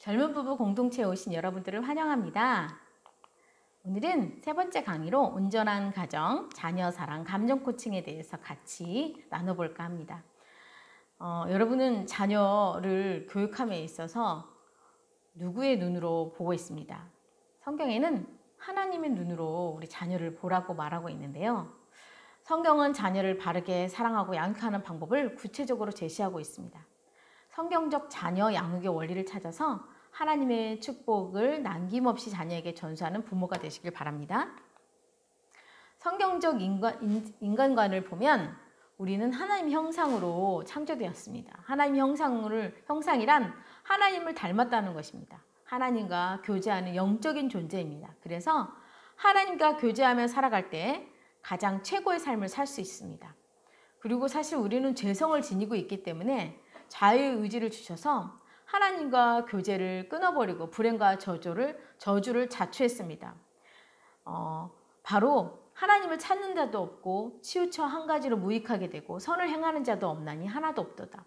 젊은 부부 공동체에 오신 여러분들을 환영합니다. 오늘은 세 번째 강의로 온전한 가정, 자녀 사랑, 감정 코칭에 대해서 같이 나눠볼까 합니다. 여러분은 자녀를 교육함에 있어서 누구의 눈으로 보고 있습니다. 성경에는 하나님의 눈으로 우리 자녀를 보라고 말하고 있는데요. 성경은 자녀를 바르게 사랑하고 양육하는 방법을 구체적으로 제시하고 있습니다. 성경적 자녀 양육의 원리를 찾아서 하나님의 축복을 남김없이 자녀에게 전수하는 부모가 되시길 바랍니다. 성경적 인간관을 보면 우리는 하나님 형상으로 창조되었습니다. 하나님 형상이란 하나님을 닮았다는 것입니다. 하나님과 교제하는 영적인 존재입니다. 그래서 하나님과 교제하며 살아갈 때 가장 최고의 삶을 살 수 있습니다. 그리고 사실 우리는 죄성을 지니고 있기 때문에 자유의지를 주셔서 하나님과 교제를 끊어버리고 불행과 저주를 자초했습니다. 바로 하나님을 찾는 자도 없고 치우쳐 한 가지로 무익하게 되고 선을 행하는 자도 없나니 하나도 없도다.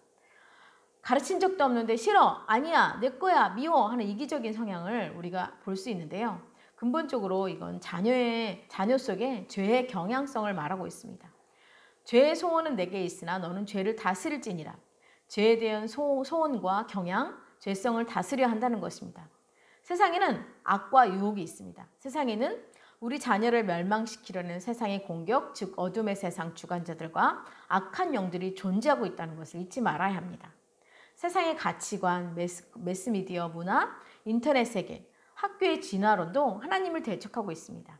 가르친 적도 없는데 싫어, 아니야, 내 거야, 미워 하는 이기적인 성향을 우리가 볼 수 있는데요. 근본적으로 이건 자녀 속에 죄의 경향성을 말하고 있습니다. 죄의 소원은 내게 있으나 너는 죄를 다스릴지니라. 죄에 대한 소원과 경향, 죄성을 다스려야 한다는 것입니다. 세상에는 악과 유혹이 있습니다. 세상에는 우리 자녀를 멸망시키려는 세상의 공격, 즉 어둠의 세상 주관자들과 악한 영들이 존재하고 있다는 것을 잊지 말아야 합니다. 세상의 가치관, 매스미디어, 문화, 인터넷 세계, 학교의 진화론도 하나님을 대적하고 있습니다.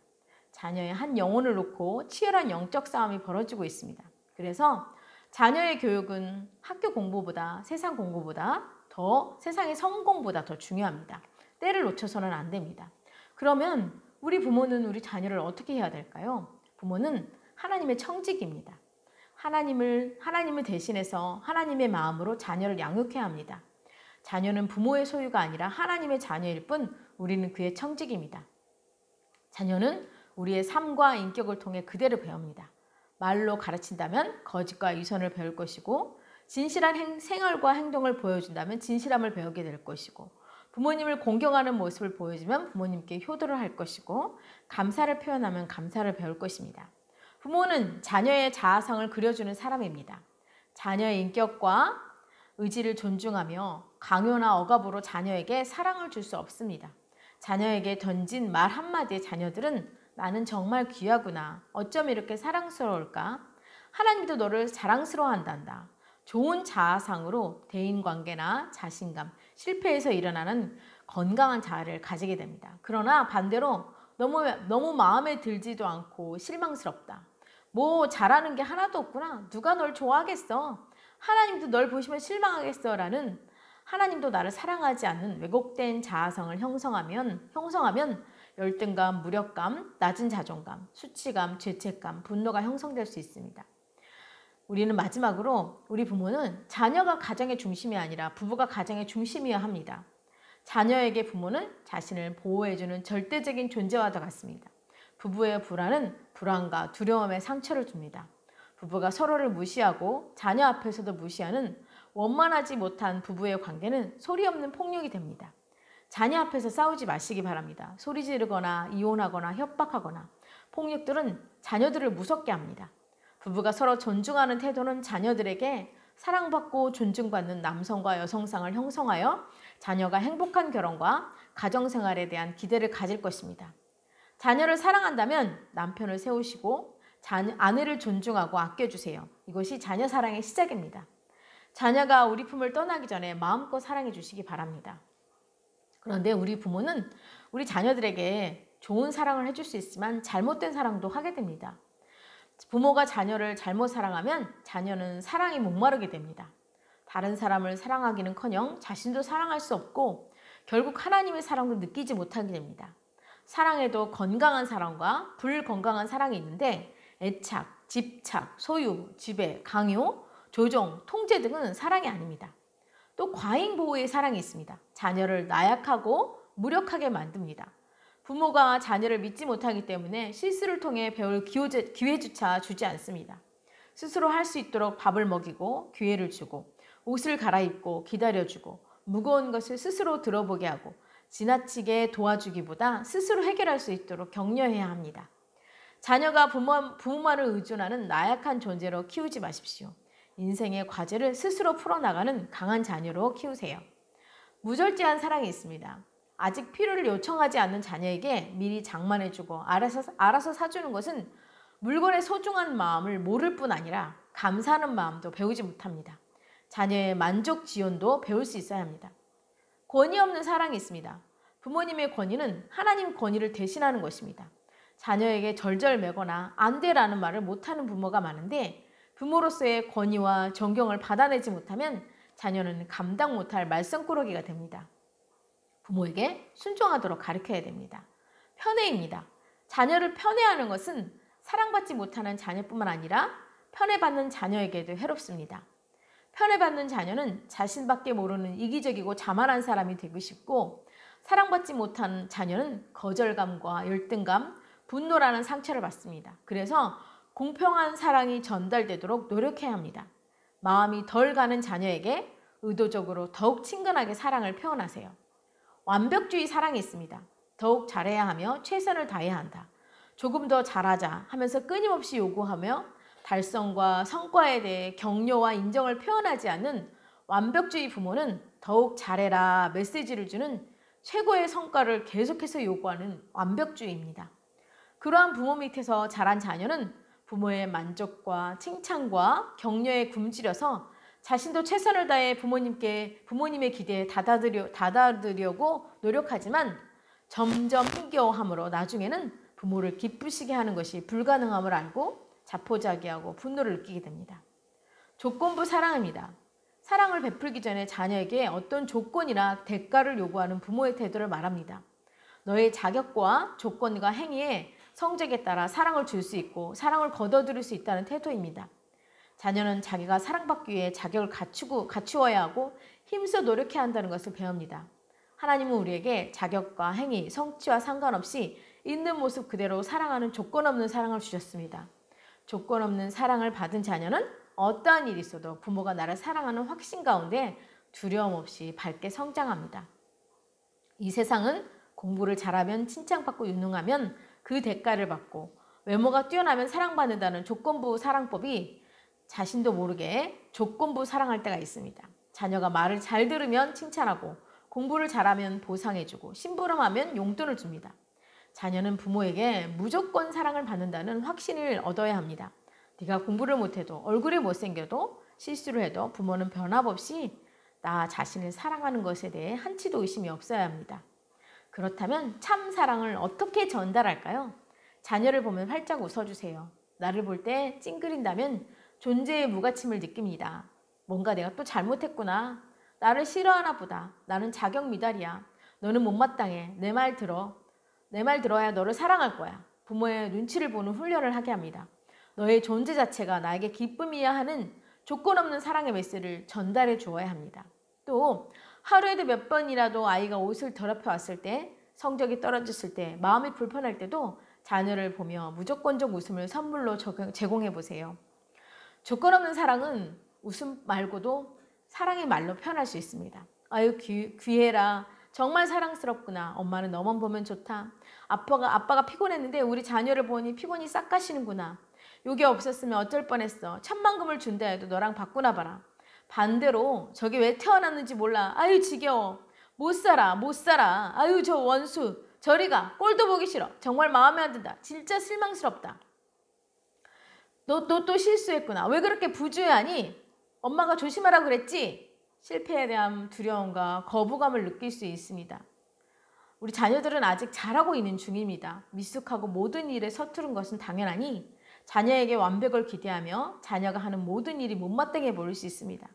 자녀의 한 영혼을 놓고 치열한 영적 싸움이 벌어지고 있습니다. 그래서 자녀의 교육은 학교 공부보다 세상 공부보다 세상의 성공보다 더 중요합니다. 때를 놓쳐서는 안 됩니다. 그러면 우리 부모는 우리 자녀를 어떻게 해야 될까요? 부모는 하나님의 청직입니다. 하나님을 대신해서 하나님의 마음으로 자녀를 양육해야 합니다. 자녀는 부모의 소유가 아니라 하나님의 자녀일 뿐 우리는 그의 청직입니다. 자녀는 우리의 삶과 인격을 통해 그대로 배웁니다. 말로 가르친다면 거짓과 위선을 배울 것이고 진실한 생활과 행동을 보여준다면 진실함을 배우게 될 것이고 부모님을 공경하는 모습을 보여주면 부모님께 효도를 할 것이고 감사를 표현하면 감사를 배울 것입니다. 부모는 자녀의 자아성을 그려주는 사람입니다. 자녀의 인격과 의지를 존중하며 강요나 억압으로 자녀에게 사랑을 줄 수 없습니다. 자녀에게 던진 말 한마디에 자녀들은 나는 정말 귀하구나. 어쩜 이렇게 사랑스러울까? 하나님도 너를 자랑스러워한단다. 좋은 자아상으로 대인관계나 자신감, 실패에서 일어나는 건강한 자아를 가지게 됩니다. 그러나 반대로 너무 마음에 들지도 않고 실망스럽다. 뭐 잘하는 게 하나도 없구나. 누가 널 좋아하겠어? 하나님도 널 보시면 실망하겠어? 라는 하나님도 나를 사랑하지 않는 왜곡된 자아성을 형성하면 열등감, 무력감, 낮은 자존감, 수치감, 죄책감, 분노가 형성될 수 있습니다. 우리는 마지막으로 우리 부모는 자녀가 가정의 중심이 아니라 부부가 가정의 중심이어야 합니다. 자녀에게 부모는 자신을 보호해주는 절대적인 존재와도 같습니다. 부부의 불안은 불안과 두려움에 상처를 줍니다. 부부가 서로를 무시하고 자녀 앞에서도 무시하는 원만하지 못한 부부의 관계는 소리 없는 폭력이 됩니다. 자녀 앞에서 싸우지 마시기 바랍니다. 소리 지르거나 이혼하거나 협박하거나 폭력들은 자녀들을 무섭게 합니다. 부부가 서로 존중하는 태도는 자녀들에게 사랑받고 존중받는 남성과 여성상을 형성하여 자녀가 행복한 결혼과 가정생활에 대한 기대를 가질 것입니다. 자녀를 사랑한다면 남편을 세우시고 아내를 존중하고 아껴주세요. 이것이 자녀 사랑의 시작입니다. 자녀가 우리 품을 떠나기 전에 마음껏 사랑해 주시기 바랍니다. 그런데 우리 부모는 우리 자녀들에게 좋은 사랑을 해줄 수 있지만 잘못된 사랑도 하게 됩니다. 부모가 자녀를 잘못 사랑하면 자녀는 사랑에 목마르게 됩니다. 다른 사람을 사랑하기는커녕 자신도 사랑할 수 없고 결국 하나님의 사랑도 느끼지 못하게 됩니다. 사랑에도 건강한 사랑과 불건강한 사랑이 있는데 애착, 집착, 소유, 지배, 강요, 조종, 통제 등은 사랑이 아닙니다. 또 과잉 보호의 사랑이 있습니다. 자녀를 나약하고 무력하게 만듭니다. 부모가 자녀를 믿지 못하기 때문에 실수를 통해 배울 기회조차 주지 않습니다. 스스로 할 수 있도록 밥을 먹이고 기회를 주고 옷을 갈아입고 기다려주고 무거운 것을 스스로 들어보게 하고 지나치게 도와주기보다 스스로 해결할 수 있도록 격려해야 합니다. 자녀가 부모만을 의존하는 나약한 존재로 키우지 마십시오. 인생의 과제를 스스로 풀어나가는 강한 자녀로 키우세요. 무절제한 사랑이 있습니다. 아직 필요를 요청하지 않는 자녀에게 미리 장만해주고 알아서 사주는 것은 물건의 소중한 마음을 모를 뿐 아니라 감사하는 마음도 배우지 못합니다. 자녀의 만족 지원도 배울 수 있어야 합니다. 권위 없는 사랑이 있습니다. 부모님의 권위는 하나님 권위를 대신하는 것입니다. 자녀에게 절절매거나 안 돼라는 말을 못하는 부모가 많은데 부모로서의 권위와 존경을 받아내지 못하면 자녀는 감당 못할 말썽꾸러기가 됩니다. 부모에게 순종하도록 가르쳐야 됩니다. 편애입니다. 자녀를 편애하는 것은 사랑받지 못하는 자녀뿐만 아니라 편애받는 자녀에게도 해롭습니다. 편애받는 자녀는 자신밖에 모르는 이기적이고 자만한 사람이 되고 싶고 사랑받지 못한 자녀는 거절감과 열등감, 분노라는 상처를 받습니다. 그래서 공평한 사랑이 전달되도록 노력해야 합니다. 마음이 덜 가는 자녀에게 의도적으로 더욱 친근하게 사랑을 표현하세요. 완벽주의 사랑이 있습니다. 더욱 잘해야 하며 최선을 다해야 한다. 조금 더 잘하자 하면서 끊임없이 요구하며 달성과 성과에 대해 격려와 인정을 표현하지 않는 완벽주의 부모는 더욱 잘해라 메시지를 주는 최고의 성과를 계속해서 요구하는 완벽주의입니다. 그러한 부모 밑에서 자란 자녀는 부모의 만족과 칭찬과 격려에 굶주려서 자신도 최선을 다해 부모님의 기대에 다다르려고 노력하지만 점점 힘겨워함으로 나중에는 부모를 기쁘시게 하는 것이 불가능함을 알고 자포자기하고 분노를 느끼게 됩니다. 조건부 사랑입니다. 사랑을 베풀기 전에 자녀에게 어떤 조건이나 대가를 요구하는 부모의 태도를 말합니다. 너의 자격과 조건과 행위에 성적에 따라 사랑을 줄 수 있고 사랑을 거둬들일 수 있다는 태도입니다. 자녀는 자기가 사랑받기 위해 자격을 갖추어야 하고 힘써 노력해야 한다는 것을 배웁니다. 하나님은 우리에게 자격과 행위, 성취와 상관없이 있는 모습 그대로 사랑하는 조건 없는 사랑을 주셨습니다. 조건 없는 사랑을 받은 자녀는 어떠한 일이 있어도 부모가 나를 사랑하는 확신 가운데 두려움 없이 밝게 성장합니다. 이 세상은 공부를 잘하면 칭찬받고 유능하면 그 대가를 받고 외모가 뛰어나면 사랑받는다는 조건부 사랑법이 자신도 모르게 조건부 사랑할 때가 있습니다. 자녀가 말을 잘 들으면 칭찬하고 공부를 잘하면 보상해주고 심부름하면 용돈을 줍니다. 자녀는 부모에게 무조건 사랑을 받는다는 확신을 얻어야 합니다. 네가 공부를 못해도 얼굴이 못생겨도 실수를 해도 부모는 변함없이 나 자신을 사랑하는 것에 대해 한치도 의심이 없어야 합니다. 그렇다면 참 사랑을 어떻게 전달할까요? 자녀를 보면 활짝 웃어주세요. 나를 볼 때 찡그린다면 존재의 무가침을 느낍니다. 뭔가 내가 또 잘못했구나. 나를 싫어하나 보다. 나는 자격 미달이야. 너는 못마땅해. 내 말 들어. 내 말 들어야 너를 사랑할 거야. 부모의 눈치를 보는 훈련을 하게 합니다. 너의 존재 자체가 나에게 기쁨이야 하는 조건 없는 사랑의 메시지를 전달해 주어야 합니다. 또 하루에도 몇 번이라도 아이가 옷을 더럽혀 왔을 때, 성적이 떨어졌을 때, 마음이 불편할 때도 자녀를 보며 무조건적 웃음을 선물로 제공해 보세요. 조건 없는 사랑은 웃음 말고도 사랑의 말로 표현할 수 있습니다. 아유 귀해라. 정말 사랑스럽구나. 엄마는 너만 보면 좋다. 아빠가 피곤했는데 우리 자녀를 보니 피곤이 싹 가시는구나. 요게 없었으면 어쩔 뻔했어. 천만금을 준다 해도 너랑 바꾸나 봐라. 반대로 저게 왜 태어났는지 몰라. 아유 지겨워. 못 살아. 아유 저 원수. 저리 가. 꼴도 보기 싫어. 정말 마음에 안 든다. 진짜 실망스럽다. 너 또 실수했구나. 왜 그렇게 부주의하니? 엄마가 조심하라고 그랬지? 실패에 대한 두려움과 거부감을 느낄 수 있습니다. 우리 자녀들은 아직 자라고 있는 중입니다. 미숙하고 모든 일에 서투른 것은 당연하니 자녀에게 완벽을 기대하며 자녀가 하는 모든 일이 못마땅해 보일 수 있습니다.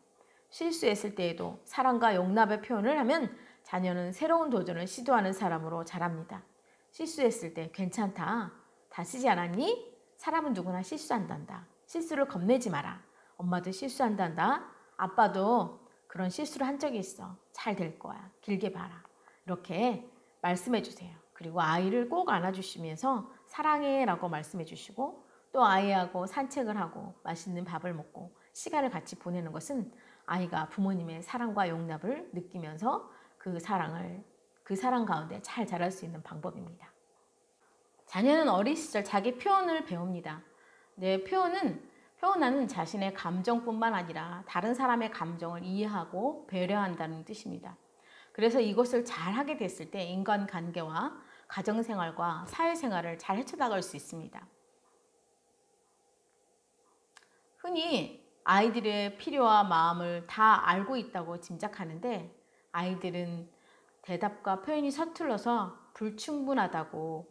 실수했을 때에도 사랑과 용납의 표현을 하면 자녀는 새로운 도전을 시도하는 사람으로 자랍니다. 실수했을 때 괜찮다. 다치지 않았니? 사람은 누구나 실수한단다. 실수를 겁내지 마라. 엄마도 실수한단다. 아빠도 그런 실수를 한 적이 있어. 잘 될 거야. 길게 봐라. 이렇게 말씀해 주세요. 그리고 아이를 꼭 안아주시면서 사랑해 라고 말씀해 주시고 또 아이하고 산책을 하고 맛있는 밥을 먹고 시간을 같이 보내는 것은 아이가 부모님의 사랑과 용납을 느끼면서 그 사랑 가운데 잘 자랄 수 있는 방법입니다. 자녀는 어린 시절 자기 표현을 배웁니다. 표현하는 자신의 감정뿐만 아니라 다른 사람의 감정을 이해하고 배려한다는 뜻입니다. 그래서 이것을 잘 하게 됐을 때 인간관계와 가정생활과 사회생활을 잘 헤쳐나갈 수 있습니다. 흔히 아이들의 필요와 마음을 다 알고 있다고 짐작하는데 아이들은 대답과 표현이 서툴러서 불충분하다고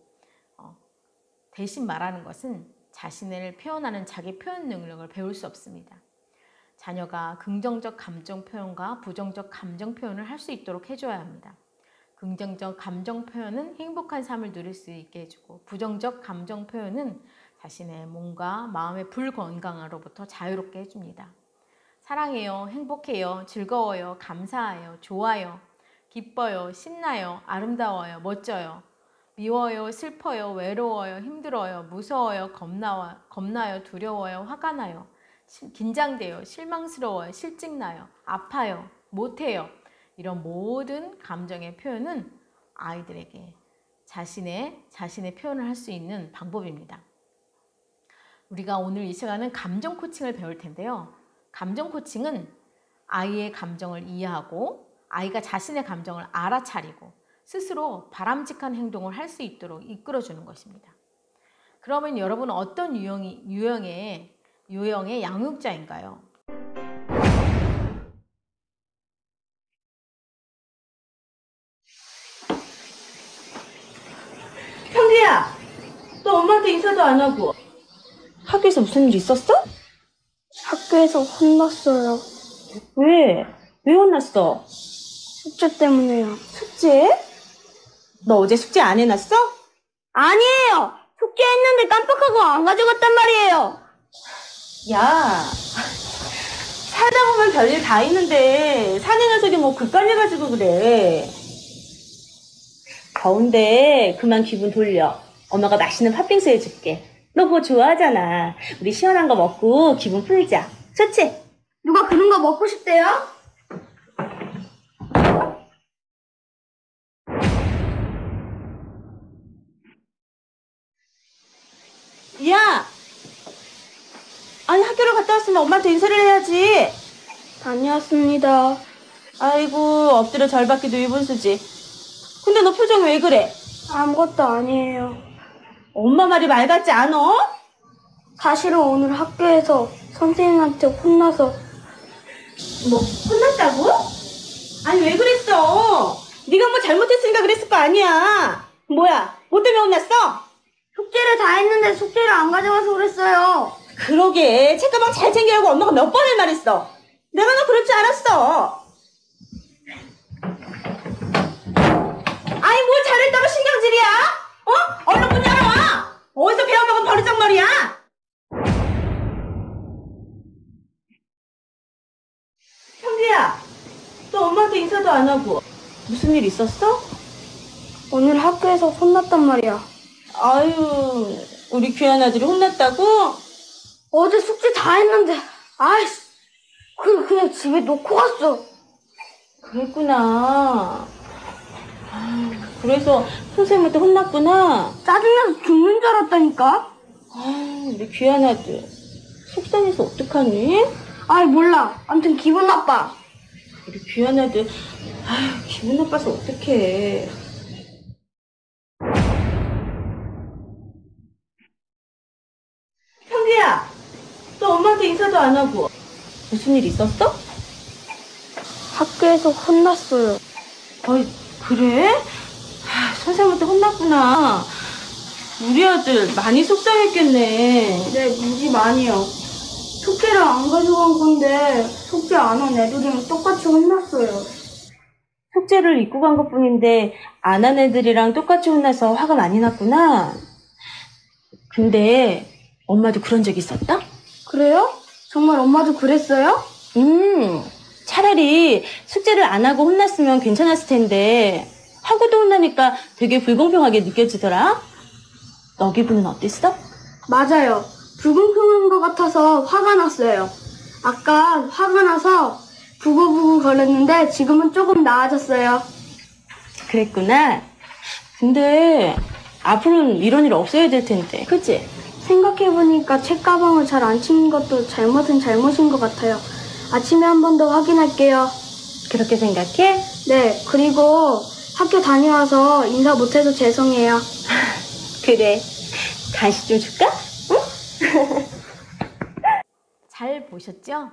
대신 말하는 것은 자신을 표현하는 자기 표현 능력을 배울 수 없습니다. 자녀가 긍정적 감정 표현과 부정적 감정 표현을 할 수 있도록 해줘야 합니다. 긍정적 감정 표현은 행복한 삶을 누릴 수 있게 해주고 부정적 감정 표현은 자신의 몸과 마음의 불건강으로부터 자유롭게 해줍니다. 사랑해요, 행복해요, 즐거워요, 감사해요, 좋아요, 기뻐요, 신나요, 아름다워요, 멋져요, 미워요, 슬퍼요, 외로워요, 힘들어요, 무서워요, 겁나요, 두려워요, 화가 나요, 긴장돼요, 실망스러워요, 실증나요, 아파요, 못해요. 이런 모든 감정의 표현은 아이들에게 자신의 표현을 할 수 있는 방법입니다. 우리가 오늘 이 시간은 감정 코칭을 배울 텐데요. 감정 코칭은 아이의 감정을 이해하고 아이가 자신의 감정을 알아차리고 스스로 바람직한 행동을 할 수 있도록 이끌어주는 것입니다. 그러면 여러분은 어떤 유형의 양육자인가요? 형규야, 너 엄마한테 인사도 안 하고 학교에서 무슨 일 있었어? 학교에서 혼났어요. 왜? 왜 혼났어? 숙제 때문에요. 숙제? 너 어제 숙제 안 해놨어? 아니에요! 숙제했는데 깜빡하고 안 가져갔단 말이에요. 야, 살다 보면 별일 다 있는데 사내 녀석이 뭐 그깔려가지고 그래. 더운데 그만 기분 돌려. 엄마가 맛있는 팥빙수 해줄게. 너 그거 좋아하잖아. 우리 시원한 거 먹고 기분 풀자. 좋지? 누가 그런 거 먹고 싶대요? 야! 아니 학교를 갔다 왔으면 엄마한테 인사를 해야지. 다녀왔습니다. 아이고 엎드려 절 받기도 일본수지. 근데 너 표정 왜 그래? 아무것도 아니에요. 엄마 말이 말 같지 않어? 사실은 오늘 학교에서 선생님한테 혼나서. 뭐 혼났다고? 아니 왜 그랬어? 네가 뭐 잘못했으니까 그랬을 거 아니야. 뭐야 뭐 때문에 혼났어? 숙제를 다 했는데 숙제를 안 가져가서 그랬어요. 그러게 책가방 잘 챙기라고 엄마가 몇 번을 말했어. 내가 너 그럴 줄 알았어. 아니 뭘 잘했다고 신경질이야? 얼른 문 열어와. 어디서 배워먹은 버르장머리야? 형규야, 너 엄마한테 인사도 안 하고 무슨 일 있었어? 오늘 학교에서 혼났단 말이야. 아유, 우리 귀한 아들이 혼났다고? 어제 숙제 다 했는데, 아이씨, 그냥 집에 놓고 갔어. 그랬구나. 그래서 선생님한테 혼났구나. 짜증나서 죽는 줄 알았다니까? 우리 귀한 아들. 속상해서 어떡하니? 아이, 몰라. 아무튼 기분 나빠. 우리 귀한 아들. 기분 나빠서 어떡해. 형규야, 너 엄마한테 인사도 안 하고 무슨 일 있었어? 학교에서 혼났어요. 어이, 그래? 선생님한테 혼났구나. 우리 아들 많이 속상했겠네. 네, 무지 많이요. 숙제를 안 가져간 건데 숙제 안 한 애들이랑 똑같이 혼났어요. 숙제를 잊고 간 것뿐인데 안 한 애들이랑 똑같이 혼나서 화가 많이 났구나. 근데 엄마도 그런 적 있었다? 그래요? 정말 엄마도 그랬어요? 차라리 숙제를 안 하고 혼났으면 괜찮았을 텐데 하고도 혼나니까 되게 불공평하게 느껴지더라. 너 기분은 어땠어? 맞아요. 불공평한 것 같아서 화가 났어요. 아까 화가 나서 부글부글 거렸는데 지금은 조금 나아졌어요. 그랬구나. 근데 앞으로는 이런 일 없어야 될 텐데, 그치? 생각해보니까 책가방을 잘 안 치는 것도 잘못은 잘못인 것 같아요. 아침에 한 번 더 확인할게요. 그렇게 생각해? 네, 그리고 학교 다녀와서 인사 못해서 죄송해요. 그래. 간식 좀 줄까? 잘 보셨죠?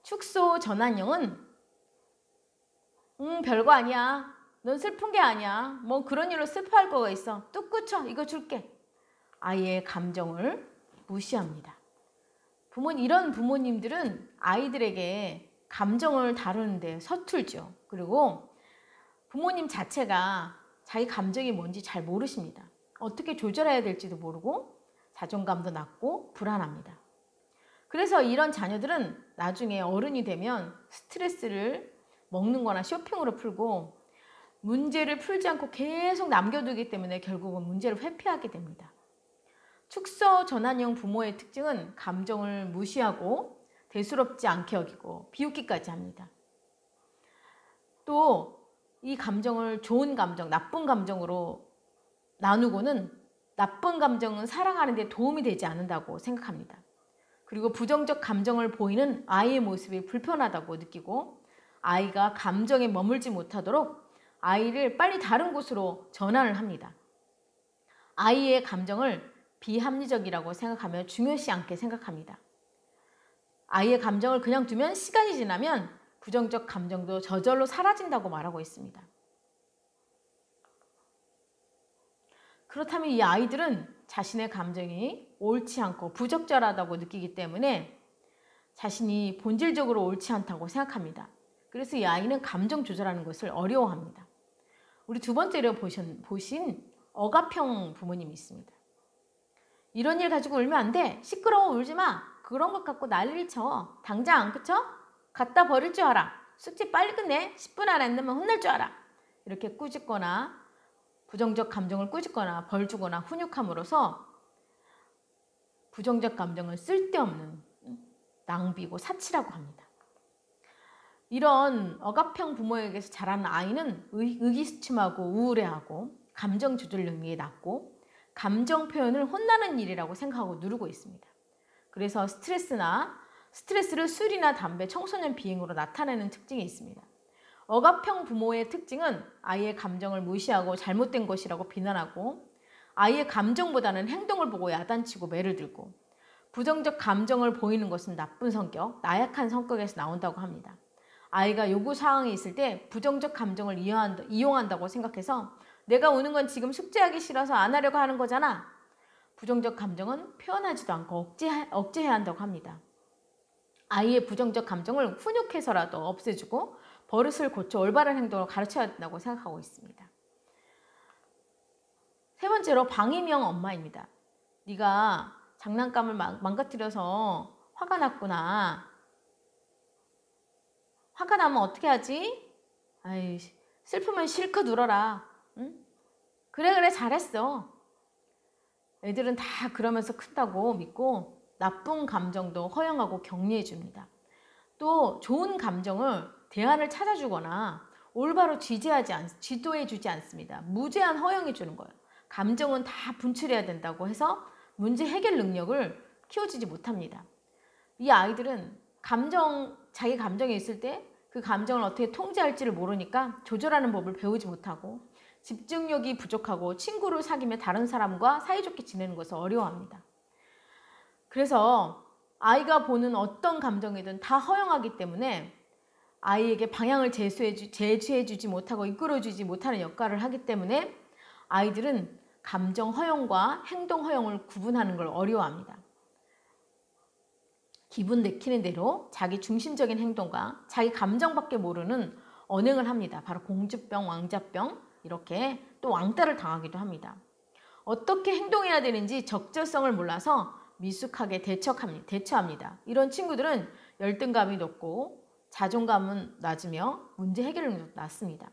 축소 전환형은 별거 아니야. 넌 슬픈 게 아니야. 뭐 그런 일로 슬퍼할 거가 있어. 뚝 그쳐. 이거 줄게. 아이의 감정을 무시합니다. 이런 부모님들은 아이들에게 감정을 다루는데 서툴죠. 그리고 부모님 자체가 자기 감정이 뭔지 잘 모르십니다. 어떻게 조절해야 될지도 모르고 자존감도 낮고 불안합니다. 그래서 이런 자녀들은 나중에 어른이 되면 스트레스를 먹는 거나 쇼핑으로 풀고 문제를 풀지 않고 계속 남겨두기 때문에 결국은 문제를 회피하게 됩니다. 축소 전환형 부모의 특징은 감정을 무시하고 대수롭지 않게 여기고 비웃기까지 합니다. 또 이 감정을 좋은 감정, 나쁜 감정으로 나누고는 나쁜 감정은 살아가는 데 도움이 되지 않는다고 생각합니다. 그리고 부정적 감정을 보이는 아이의 모습이 불편하다고 느끼고 아이가 감정에 머물지 못하도록 아이를 빨리 다른 곳으로 전환을 합니다. 아이의 감정을 비합리적이라고 생각하며 중요시 않게 생각합니다. 아이의 감정을 그냥 두면 시간이 지나면 부정적 감정도 저절로 사라진다고 말하고 있습니다. 그렇다면 이 아이들은 자신의 감정이 옳지 않고 부적절하다고 느끼기 때문에 자신이 본질적으로 옳지 않다고 생각합니다. 그래서 이 아이는 감정 조절하는 것을 어려워합니다. 우리 두 번째로 보신 억압형 부모님이 있습니다. 이런 일 가지고 울면 안 돼. 시끄러워 울지 마. 그런 것 갖고 난리를 쳐. 당장 그쵸? 갖다 버릴 줄 알아. 숙제 빨리 끝내. 10분 안에 안 되면 혼낼 줄 알아. 이렇게 꾸짖거나 부정적 감정을 꾸짖거나 벌 주거나 훈육함으로써 부정적 감정을 쓸데없는 낭비고 사치라고 합니다. 이런 억압형 부모에게서 자라는 아이는 의기소침하고 우울해하고 감정 조절 능력이 낮고 감정 표현을 혼나는 일이라고 생각하고 누르고 있습니다. 그래서 스트레스를 술이나 담배, 청소년 비행으로 나타내는 특징이 있습니다. 억압형 부모의 특징은 아이의 감정을 무시하고 잘못된 것이라고 비난하고 아이의 감정보다는 행동을 보고 야단치고 매를 들고 부정적 감정을 보이는 것은 나쁜 성격, 나약한 성격에서 나온다고 합니다. 아이가 요구사항이 있을 때 부정적 감정을 이용한다고 생각해서 내가 우는 건 지금 숙제하기 싫어서 안 하려고 하는 거잖아. 부정적 감정은 표현하지도 않고 억제해야 한다고 합니다. 아이의 부정적 감정을 훈육해서라도 없애주고 버릇을 고쳐 올바른 행동을 가르쳐야 된다고 생각하고 있습니다. 세 번째로 방임형 엄마입니다. 네가 장난감을 망가뜨려서 화가 났구나. 화가 나면 어떻게 하지? 아이, 슬프면 실컷 울어라. 응? 그래 잘했어. 애들은 다 그러면서 큰다고 믿고 나쁜 감정도 허용하고 격려해 줍니다. 또 좋은 감정을 대안을 찾아주거나 올바로 지도해 주지 않습니다. 무제한 허용해 주는 거예요. 감정은 다 분출해야 된다고 해서 문제 해결 능력을 키워주지 못합니다. 이 아이들은 자기 감정이 있을 때 그 감정을 어떻게 통제할지를 모르니까 조절하는 법을 배우지 못하고 집중력이 부족하고 친구를 사귀며 다른 사람과 사이좋게 지내는 것을 어려워합니다. 그래서 아이가 보는 어떤 감정이든 다 허용하기 때문에 아이에게 방향을 제시해주지 못하고 이끌어주지 못하는 역할을 하기 때문에 아이들은 감정 허용과 행동 허용을 구분하는 걸 어려워합니다. 기분 내키는 대로 자기 중심적인 행동과 자기 감정밖에 모르는 언행을 합니다. 바로 공주병, 왕자병 이렇게 또 왕따를 당하기도 합니다. 어떻게 행동해야 되는지 적절성을 몰라서 미숙하게 대처합니다. 이런 친구들은 열등감이 높고 자존감은 낮으며 문제 해결력도 낮습니다.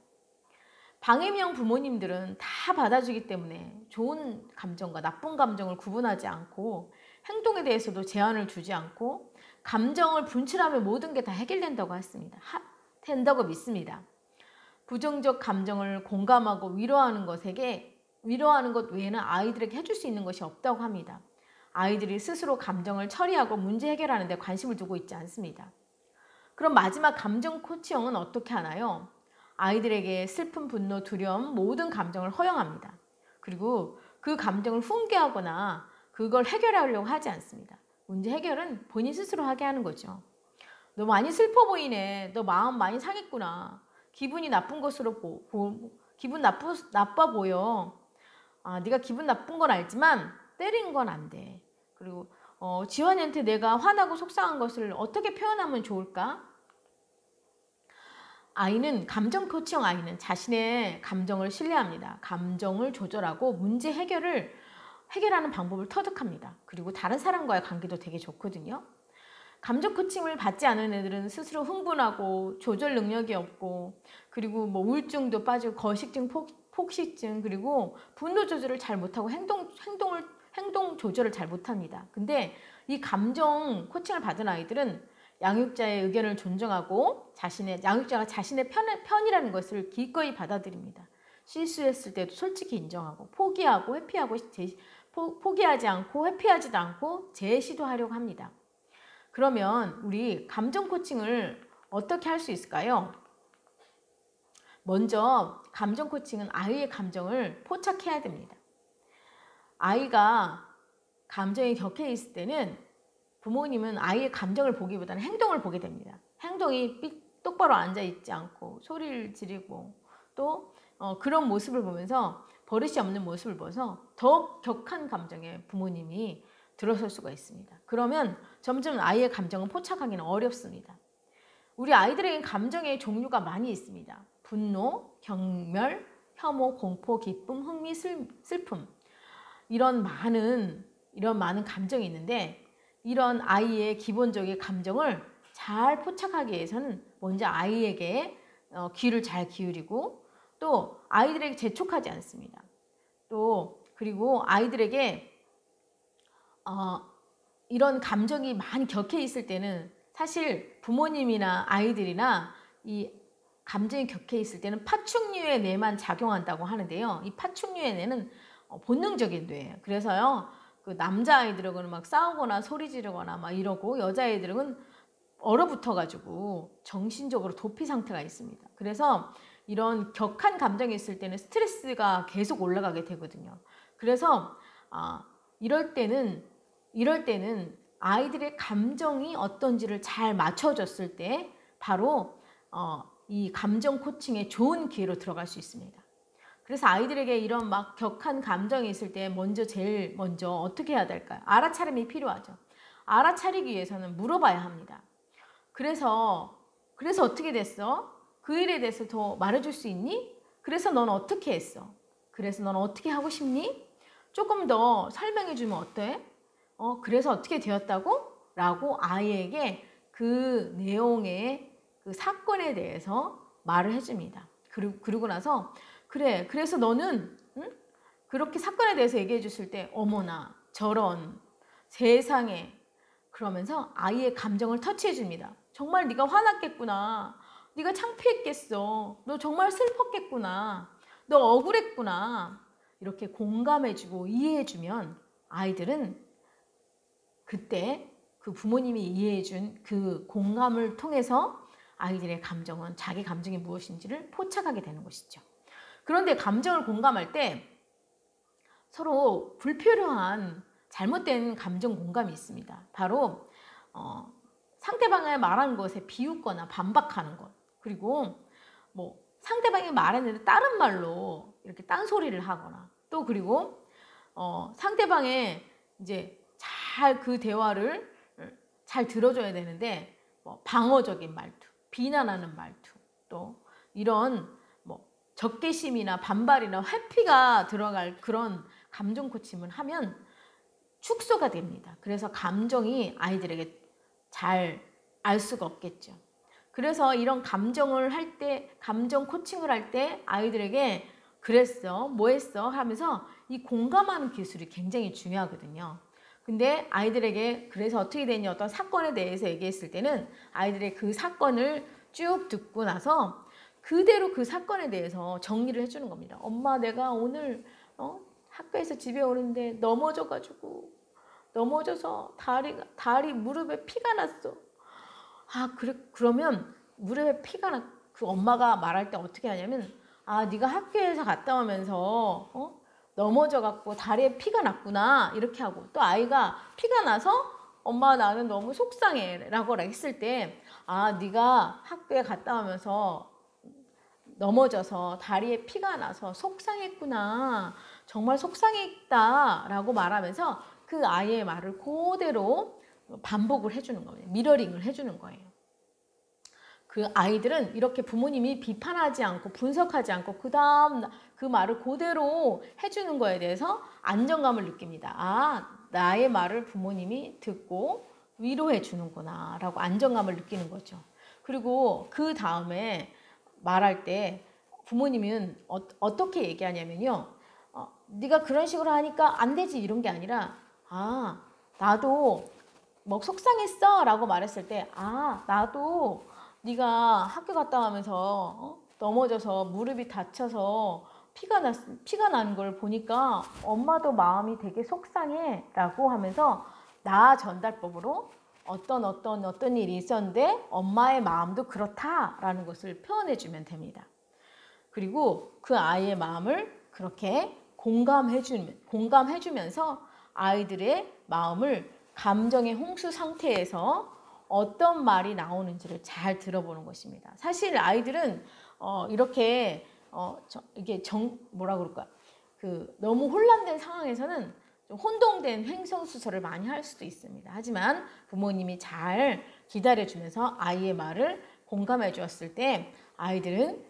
방임형 부모님들은 다 받아주기 때문에 좋은 감정과 나쁜 감정을 구분하지 않고 행동에 대해서도 제한을 주지 않고 감정을 분출하면 모든 게 다 해결된다고 했습니다. 된다고 믿습니다. 부정적 감정을 공감하고 위로하는 것 외에는 아이들에게 해줄 수 있는 것이 없다고 합니다. 아이들이 스스로 감정을 처리하고 문제 해결하는 데 관심을 두고 있지 않습니다. 그럼 마지막 감정 코치형은 어떻게 하나요? 아이들에게 슬픔, 분노, 두려움 모든 감정을 허용합니다. 그리고 그 감정을 훈계하거나 그걸 해결하려고 하지 않습니다. 문제 해결은 본인 스스로 하게 하는 거죠. 너 많이 슬퍼 보이네. 너 마음 많이 상했구나. 기분이 나쁜 것으로 기분 나빠 보여. 네가 기분 나쁜 건 알지만 때리는 건 안 돼. 그리고 지환이한테 내가 화나고 속상한 것을 어떻게 표현하면 좋을까? 감정 코치형 아이는 자신의 감정을 신뢰합니다. 감정을 조절하고 문제 해결하는 방법을 터득합니다. 그리고 다른 사람과의 관계도 되게 좋거든요. 감정 코칭을 받지 않은 애들은 스스로 흥분하고 조절 능력이 없고, 그리고 뭐 우울증도 빠지고 거식증, 폭식증, 그리고 분노 조절을 잘 못하고 행동 조절을 잘 못합니다. 근데 이 감정 코칭을 받은 아이들은 양육자의 의견을 존중하고 양육자가 자신의 편이라는 것을 기꺼이 받아들입니다. 실수했을 때도 솔직히 인정하고 포기하지 않고 회피하지도 않고 재시도하려고 합니다. 그러면 우리 감정 코칭을 어떻게 할 수 있을까요? 먼저 감정 코칭은 아이의 감정을 포착해야 됩니다. 아이가 감정이 격해 있을 때는 부모님은 아이의 감정을 보기보다는 행동을 보게 됩니다. 행동이 똑바로 앉아있지 않고 소리를 지르고 또 그런 모습을 보면서 버릇이 없는 모습을 보면서 더 격한 감정에 부모님이 들어설 수가 있습니다. 그러면 점점 아이의 감정은 포착하기는 어렵습니다. 우리 아이들에겐 감정의 종류가 많이 있습니다. 분노, 경멸, 혐오, 공포, 기쁨, 흥미, 슬픔 이런 많은 감정이 있는데 이런 아이의 기본적인 감정을 잘 포착하기 위해서는 먼저 아이에게 귀를 잘 기울이고 또 아이들에게 재촉하지 않습니다. 또 그리고 아이들에게 이런 감정이 많이 격해 있을 때는 사실 부모님이나 아이들이나 이 감정이 격해 있을 때는 파충류의 뇌만 작용한다고 하는데요. 이 파충류의 뇌는 본능적인 뇌예요. 그래서요, 그 남자아이들은 막 싸우거나 소리 지르거나 막 이러고 여자아이들은 얼어붙어가지고 정신적으로 도피 상태가 있습니다. 그래서 이런 격한 감정이 있을 때는 스트레스가 계속 올라가게 되거든요. 그래서 이럴 때는 아이들의 감정이 어떤지를 잘 맞춰줬을 때 바로 이 감정 코칭의 좋은 기회로 들어갈 수 있습니다. 그래서 아이들에게 이런 막 격한 감정이 있을 때 제일 먼저 어떻게 해야 될까요? 알아차림이 필요하죠. 알아차리기 위해서는 물어봐야 합니다. 그래서 어떻게 됐어? 그 일에 대해서 더 말해줄 수 있니? 그래서 넌 어떻게 했어? 그래서 넌 어떻게 하고 싶니? 조금 더 설명해주면 어때? 그래서 어떻게 되었다고? 라고 아이에게 그 내용의 그 사건에 대해서 말을 해줍니다. 그러고 나서 그래서 너는 그렇게 사건에 대해서 얘기해 줬을 때 어머나 저런 세상에 그러면서 아이의 감정을 터치해 줍니다. 정말 네가 화났겠구나. 네가 창피했겠어. 너 정말 슬펐겠구나. 너 억울했구나. 이렇게 공감해주고 이해해주면 아이들은 그때 그 부모님이 이해해준 그 공감을 통해서 아이들의 감정은 자기 감정이 무엇인지를 포착하게 되는 것이죠. 그런데 감정을 공감할 때 서로 불필요한 잘못된 감정 공감이 있습니다. 바로 상대방의 말한 것에 비웃거나 반박하는 것, 그리고 뭐 상대방이 말했는데 다른 말로 이렇게 딴소리를 하거나 또 그리고 상대방의 이제 잘 그 대화를 잘 들어줘야 되는데 방어적인 말투, 비난하는 말투, 또 이런 적개심이나 반발이나 회피가 들어갈 그런 감정 코칭을 하면 축소가 됩니다. 그래서 감정이 아이들에게 잘 알 수가 없겠죠. 그래서 이런 감정을 할 때, 감정 코칭을 할 때 아이들에게 그랬어, 뭐 했어 하면서 이 공감하는 기술이 굉장히 중요하거든요. 근데 아이들에게 그래서 어떻게 됐냐 어떤 사건에 대해서 얘기했을 때는 아이들의 그 사건을 쭉 듣고 나서 그대로 그 사건에 대해서 정리를 해주는 겁니다. 엄마, 내가 오늘 학교에서 집에 오는데 넘어져서 다리 무릎에 피가 났어. 아, 그러면 무릎에 피가 그 엄마가 말할 때 어떻게 하냐면, 아, 네가 학교에서 갔다 오면서 넘어져 갖고 다리에 피가 났구나 이렇게 하고, 또 아이가 피가 나서 엄마 나는 너무 속상해 라고 했을 때, 아, 네가 학교에 갔다 오면서 넘어져서 다리에 피가 나서 속상했구나, 정말 속상했다 라고 말하면서 그 아이의 말을 그대로 반복을 해주는 거예요. 미러링을 해주는 거예요. 그 아이들은 이렇게 부모님이 비판하지 않고 분석하지 않고 그 다음 그 말을 그대로 해주는 거에 대해서 안정감을 느낍니다. 아, 나의 말을 부모님이 듣고 위로해 주는구나 라고 안정감을 느끼는 거죠. 그리고 그 다음에 말할 때 부모님은 어떻게 얘기하냐면요. 네가 그런 식으로 하니까 안 되지 이런 게 아니라, 아, 나도 뭐 속상했어 라고 말했을 때, 아, 나도 네가 학교 갔다 오면서 넘어져서 무릎이 다쳐서 피가 난 걸 보니까 엄마도 마음이 되게 속상해 라고 하면서 나 전달법으로 어떤 일이 있었는데 엄마의 마음도 그렇다라는 것을 표현해 주면 됩니다. 그리고 그 아이의 마음을 그렇게 공감해 주면서 아이들의 마음을 감정의 홍수 상태에서 어떤 말이 나오는지를 잘 들어보는 것입니다. 사실 아이들은 이렇게 이게 뭐라 그럴까, 너무 혼란된 상황에서는 좀 혼동된 횡성수설을 많이 할 수도 있습니다. 하지만 부모님이 잘 기다려주면서 아이의 말을 공감해 주었을 때 아이들은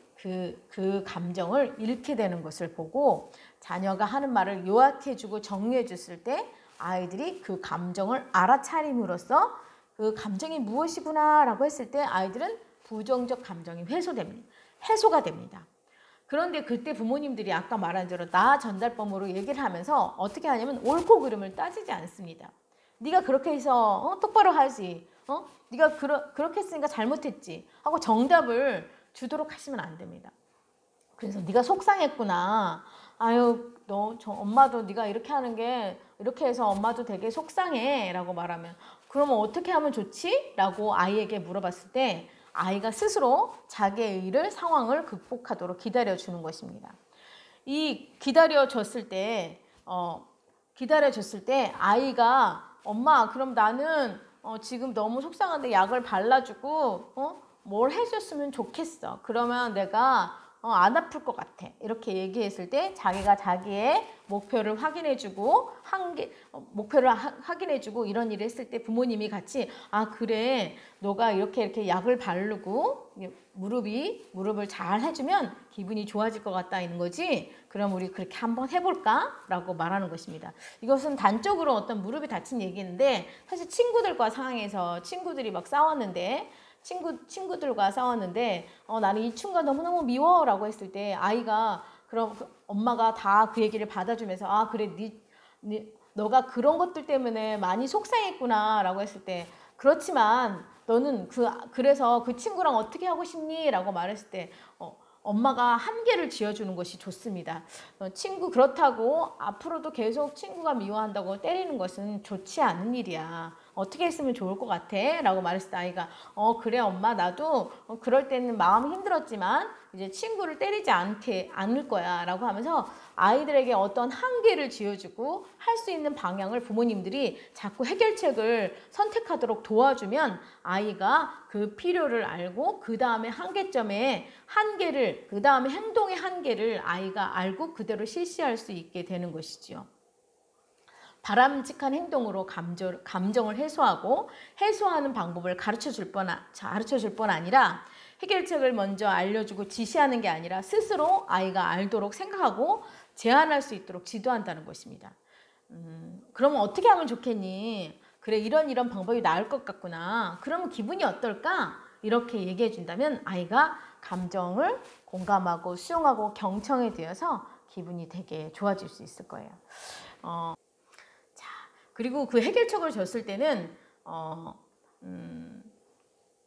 그 감정을 잃게 되는 것을 보고 자녀가 하는 말을 요약해주고 정리해줬을 때 아이들이 그 감정을 알아차림으로써 그 감정이 무엇이구나 라고 했을 때 아이들은 부정적 감정이 해소가 됩니다. 그런데 그때 부모님들이 아까 말한 대로 나 전달법으로 얘기를 하면서 어떻게 하냐면 옳고 그름을 따지지 않습니다. 네가 그렇게 해서 똑바로 하지, 네가 그렇게 했으니까 잘못했지 하고 정답을 주도록 하시면 안 됩니다. 그래서 네가 속상했구나, 아유 엄마도 네가 이렇게 하는 게 이렇게 해서 엄마도 되게 속상해 라고 말하면, 그러면 어떻게 하면 좋지? 라고 아이에게 물어봤을 때 아이가 스스로 자기의 상황을 극복하도록 기다려주는 것입니다. 이 기다려줬을 때 아이가 엄마, 그럼 나는 지금 너무 속상한데 약을 발라주고 뭘 해줬으면 좋겠어. 그러면 내가 안 아플 것 같아. 이렇게 얘기했을 때 자기가 자기의 목표를 확인해주고 이런 일을 했을 때 부모님이 같이, 아, 그래, 너가 이렇게 약을 바르고 무릎을 잘 해주면 기분이 좋아질 것 같다 이런 거지. 그럼 우리 그렇게 한번 해볼까? 라고 말하는 것입니다. 이것은 단적으로 어떤 무릎이 다친 얘기인데, 사실 친구들과 상황에서 친구들이 막 싸웠는데 친구들과 싸웠는데 나는 이 친구가 너무너무 미워 라고 했을 때 아이가, 그럼 엄마가 다 그 얘기를 받아주면서, 아, 그래, 너가 그런 것들 때문에 많이 속상했구나 라고 했을 때, 그렇지만 너는 그래서 그 친구랑 어떻게 하고 싶니? 라고 말했을 때 엄마가 한계를 지어주는 것이 좋습니다. 친구 그렇다고 앞으로도 계속 친구가 미워한다고 때리는 것은 좋지 않은 일이야. 어떻게 했으면 좋을 것 같아? 라고 말했을 때 아이가 그래 엄마, 나도 그럴 때는 마음이 힘들었지만 이제 친구를 때리지 않을 거야 라고 하면서 아이들에게 어떤 한계를 지어주고 할 수 있는 방향을 부모님들이 자꾸 해결책을 선택하도록 도와주면 아이가 그 필요를 알고 그 다음에 그 다음에 행동의 한계를 아이가 알고 그대로 실시할 수 있게 되는 것이지요. 바람직한 행동으로 감정을 해소하는 방법을 가르쳐 줄 뿐 아니라 해결책을 먼저 알려주고 지시하는 게 아니라 스스로 아이가 알도록 생각하고 제안할 수 있도록 지도한다는 것입니다. 그러면 어떻게 하면 좋겠니? 그래, 이런 방법이 나을 것 같구나. 그러면 기분이 어떨까? 이렇게 얘기해 준다면 아이가 감정을 공감하고 수용하고 경청에 되어서 기분이 되게 좋아질 수 있을 거예요. 그리고 그 해결책을 줬을 때는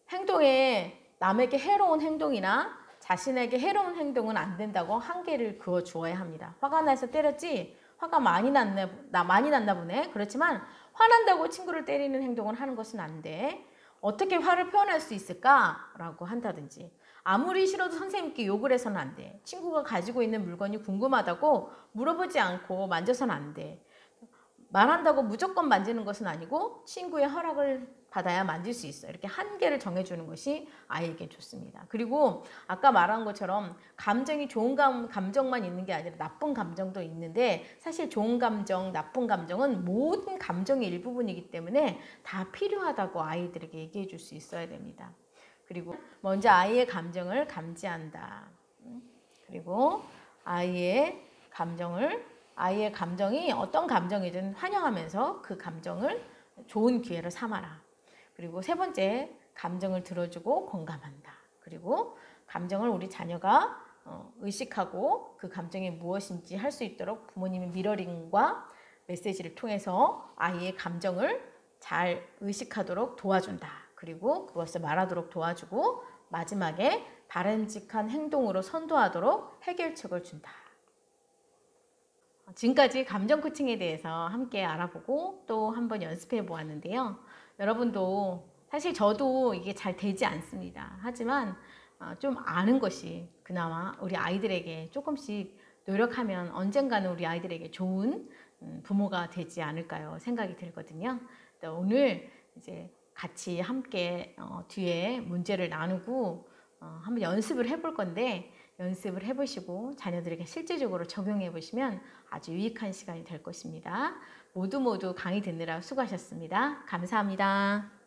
행동에 남에게 해로운 행동이나 자신에게 해로운 행동은 안 된다고 한계를 그어 주어야 합니다. 화가 나서 때렸지? 화가 많이 났나 보네. 그렇지만 화난다고 친구를 때리는 행동을 하는 것은 안 돼. 어떻게 화를 표현할 수 있을까라고 한다든지, 아무리 싫어도 선생님께 욕을 해서는 안 돼. 친구가 가지고 있는 물건이 궁금하다고 물어보지 않고 만져서는 안 돼. 말한다고 무조건 만지는 것은 아니고 친구의 허락을 받아야 만질 수 있어. 이렇게 한계를 정해주는 것이 아이에게 좋습니다. 그리고 아까 말한 것처럼 감정이 좋은 감정만 있는 게 아니라 나쁜 감정도 있는데, 사실 좋은 감정, 나쁜 감정은 모든 감정의 일부분이기 때문에 다 필요하다고 아이들에게 얘기해 줄 수 있어야 됩니다. 그리고 먼저 아이의 감정을 감지한다. 그리고 아이의 감정이 어떤 감정이든 환영하면서 그 감정을 좋은 기회로 삼아라. 그리고 세 번째, 감정을 들어주고 공감한다. 그리고 감정을 우리 자녀가 의식하고 그 감정이 무엇인지 할 수 있도록 부모님의 미러링과 메시지를 통해서 아이의 감정을 잘 의식하도록 도와준다. 그리고 그것을 말하도록 도와주고, 마지막에 바람직한 행동으로 선도하도록 해결책을 준다. 지금까지 감정 코칭에 대해서 함께 알아보고 또 한번 연습해 보았는데요. 여러분도, 사실 저도 이게 잘 되지 않습니다. 하지만 좀 아는 것이 그나마 우리 아이들에게 조금씩 노력하면 언젠가는 우리 아이들에게 좋은 부모가 되지 않을까요? 생각이 들거든요. 오늘 이제 같이 함께 뒤에 문제를 나누고 한번 연습을 해볼 건데, 연습을 해보시고 자녀들에게 실제적으로 적용해 보시면 아주 유익한 시간이 될 것입니다. 모두 강의 듣느라 수고하셨습니다. 감사합니다.